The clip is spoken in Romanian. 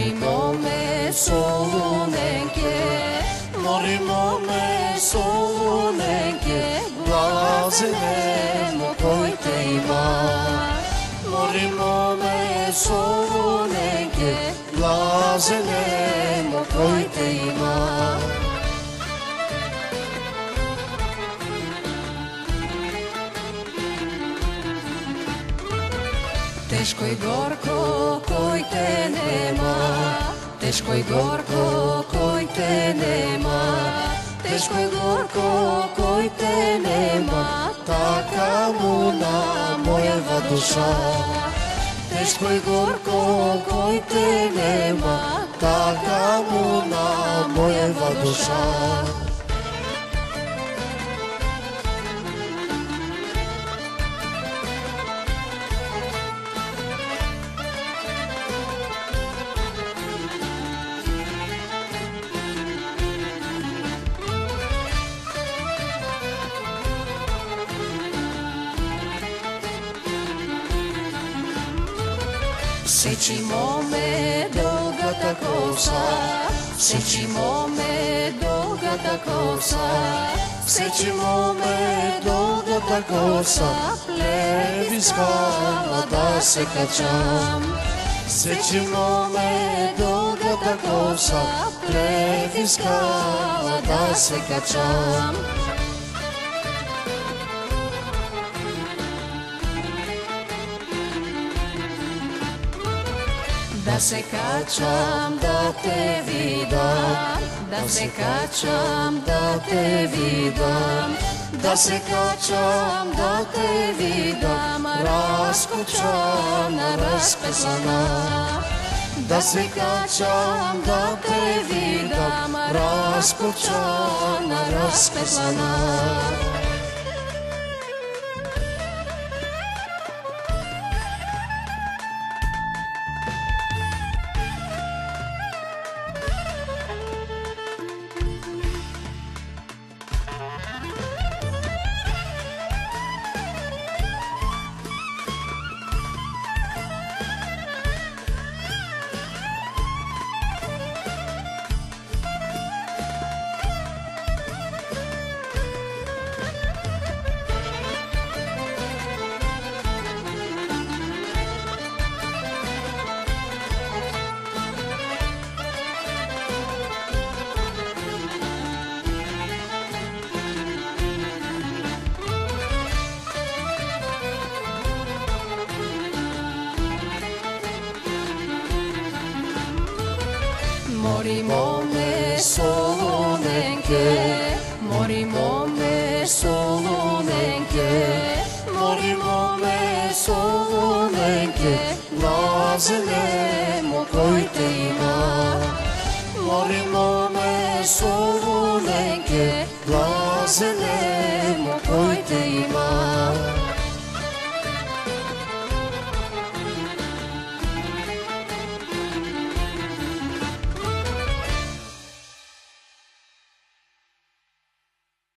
Morimo me solunenke, morimo me solunenke, blazenemo koji te ima. Morimo me solunenke, blazenemo koji te ima. Teško i gorko koji te nema, teško i gorko koji te nema, teško i gorko koji te nema, taka muna mojeva duša. Teško i gorko koji te nema, taka muna mojeva duša. Sečimo me dugata kosa, sečimo me dugata kosa, sečimo me dugata kosa, pleviskala da se kačam. Sečimo me dugata kosa, pleviskala da se kačam. Da se kačam, da te vidam, da se kačam, da te vidam, da se kačam, da te vidam, raskućana, raspesana. Da se kačam, da te vidam, raskućana, raspesana. Morimo me solunenke, morimo me solunenke, morimo me solunenke, blazenemo koji te ima. Morimo me solunenke, blazenemo koji te ima.